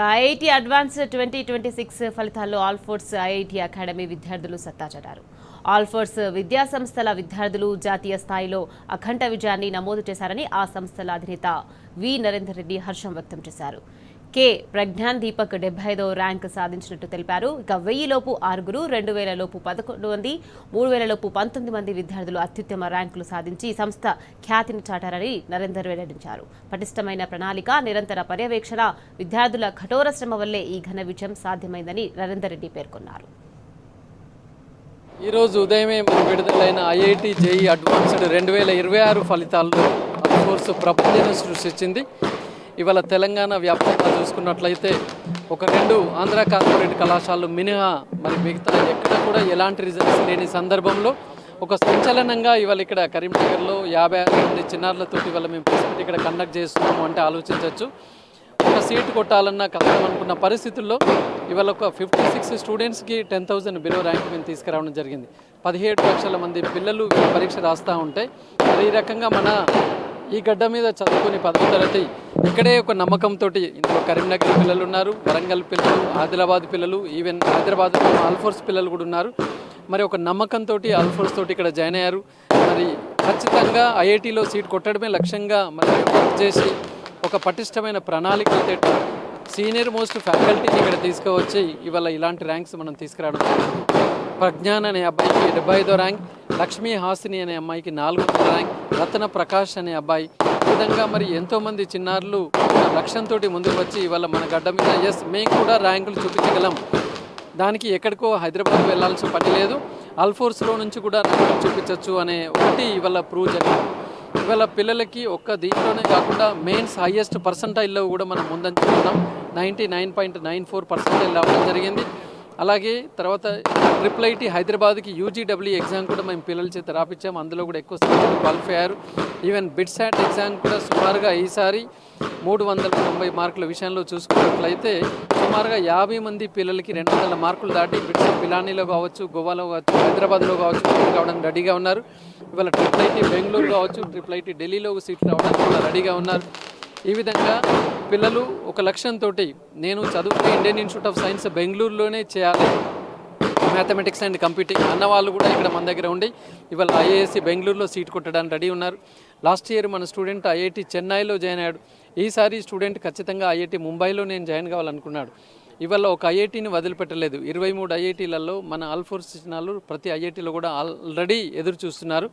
IIT advanced 2026 ఫలితాల్లో Alphores IIT academy విద్యార్థులు సత్తా చాటారు. ఆల్ఫోర్స్ విద్యా సంస్థల విద్యార్థులు జాతీయ స్థాయిలో అఖండ విజయాన్ని నమోదు చేశారని ఆ సంస్థల అధినేత వి నరేందర్ రెడ్డి హర్షం వ్యక్తం చేశారు. కె ప్రజ్ఞాన్ దీపక్ 75వ ర్యాంక్ సాధించినట్టు తెలిపారు. ఇక 1000 లోపు 6, 2000 లోపు 11 మంది, 3000 లోపు 19 మంది విద్యార్థులు అత్యుత్తమ ర్యాంకులు సాధించి సంస్థ ఖ్యాతిని చాటారని నరేందర్ వెల్లడించారు. పటిష్టమైన ప్రణాళిక, నిరంతర పర్యవేక్షణ, విద్యార్థుల కఠోర శ్రమ వల్లే ఈ ఘన విజయం సాధ్యమైందని నరేందర్ రెడ్డి పేర్కొన్నారు. ఈరోజు ఉదయమే విడుదలైన ఐఐటి జేఈ అడ్వాన్స్డ్ 2026 ఫలితాల్లో ఆల్ఫోర్స్ ప్రపంచం సృష్టించింది. ఇవాళ తెలంగాణ వ్యాప్తంగా చూసుకున్నట్లయితే 1-2 ఆంధ్ర కార్పొరేట్ కళాశాలలు మినహా మరి మిగతా ఎక్కడ కూడా ఎలాంటి రిజల్ట్స్ లేని సందర్భంలో ఒక సంచలనంగా ఇవాళ ఇక్కడ కరీంనగర్లో 56 మంది చిన్నారులతో ఇవాళ మేము ప్రెస్ ఇక్కడ కండక్ట్ చేస్తున్నాము అంటే ఆలోచించవచ్చు. ఒక సీట్ కొట్టాలన్న కష్టం అనుకున్న పరిస్థితుల్లో ఇవాళ ఒక 56 స్టూడెంట్స్కి 10,000 బిలో ర్యాంక్ మేము తీసుకురావడం జరిగింది. 17 లక్షల మంది పిల్లలు పరీక్ష రాస్తూ ఉంటాయి. మరి ఈ రకంగా మన ఈ గడ్డ మీద చదువుకుని 10వ తరగతి ఇక్కడే ఒక నమ్మకంతో ఇందులో కరీంనగర్ పిల్లలు ఉన్నారు, వరంగల్ పిల్లలు, ఆదిలాబాద్ పిల్లలు, ఈవెన్ హైదరాబాద్ ఆల్ఫోర్స్ పిల్లలు కూడా ఉన్నారు. మరి ఒక నమ్మకంతో ఆల్ఫోర్స్ తోటి ఇక్కడ జాయిన్ అయ్యారు. మరి ఖచ్చితంగా ఐఐటిలో సీట్ కొట్టడమే లక్ష్యంగా మరి వర్క్ చేసి ఒక పటిష్టమైన ప్రణాళికలతో సీనియర్ మోస్ట్ ఫ్యాకల్టీని ఇక్కడ తీసుకువచ్చి ఇవాళ ఇలాంటి ర్యాంక్స్ మనం తీసుకురావడం. ప్రజ్ఞాన్ అనే అబ్బాయికి 75వ ర్యాంక్, లక్ష్మీ హాసిని అనే అమ్మాయికి 400వ ర్యాంక్, రతన ప్రకాష్ అనే అబ్బాయి. ఈ విధంగా మరి ఎంతోమంది చిన్నారులు లక్ష్యంతో ముందుకు వచ్చి ఇవాళ మన గడ్డ మీద మేము కూడా ర్యాంకులు చూపించగలం, దానికి ఎక్కడికో హైదరాబాద్ వెళ్లాల్సిన పని లేదు, ఆల్ఫోర్స్లో నుంచి కూడా ర్యాంకులు చూపించవచ్చు అనే ఒకటి ఇవాళ ప్రూవ్ జరిగింది. ఇవాళ పిల్లలకి ఒక్క దీంట్లోనే కాకుండా మెయిన్స్ హైయెస్ట్ పర్సంటైల్లో కూడా మనం ముందంచుకున్నాం. 99.94% రావడం జరిగింది. అలాగే తర్వాత IIIT హైదరాబాద్కి UGW ఎగ్జామ్ కూడా మేము పిల్లల చేత రాపించాము. అందులో కూడా ఎక్కువ సంఖ్యలో క్వాలిఫై అయ్యారు. ఈవెన్ బిట్సాట్ ఎగ్జామ్ కూడా సుమారుగా ఈసారి 390 మార్కుల విషయంలో చూసుకున్నట్లయితే సుమారుగా 50 మంది పిల్లలకి 200 మార్కులు దాటి బిట్సాట్ పిలానీలో కావచ్చు, గోవాలో కావచ్చు, హైదరాబాద్లో కావచ్చు కావడానికి రెడీగా ఉన్నారు. ఇవాళ IIIT బెంగళూరు కావచ్చు, IIIT ఢిల్లీలో సీట్ రావడానికి కూడా రెడీగా ఉన్నారు. ఈ విధంగా పిల్లలు ఒక లక్ష్యంతో నేను చదువుకునే ఇండియన్ ఇన్స్టిట్యూట్ ఆఫ్ సైన్స్ బెంగళూరులోనే చేయాలి మ్యాథమెటిక్స్ అండ్ కంప్యూటింగ్ అన్న వాళ్ళు కూడా ఇక్కడ మన దగ్గర ఉండి ఇవాళ ఐఏఎస్సి బెంగళూరులో సీట్ కొట్టడానికి రెడీ ఉన్నారు. లాస్ట్ ఇయర్ మన స్టూడెంట్ ఐఐటి చెన్నైలో జాయిన్ అయ్యాడు. ఈసారి స్టూడెంట్ ఖచ్చితంగా ఐఐటి ముంబైలో నేను జాయిన్ కావాలనుకున్నాడు. ఇవాళ ఒక ఐఐటిని వదిలిపెట్టలేదు. 23 ఐఐటీలలో మన ఆల్ఫోర్స్ చిన్నారులు ప్రతి ఐఐటీలో కూడా ఆల్రెడీ ఎదురు చూస్తున్నారు.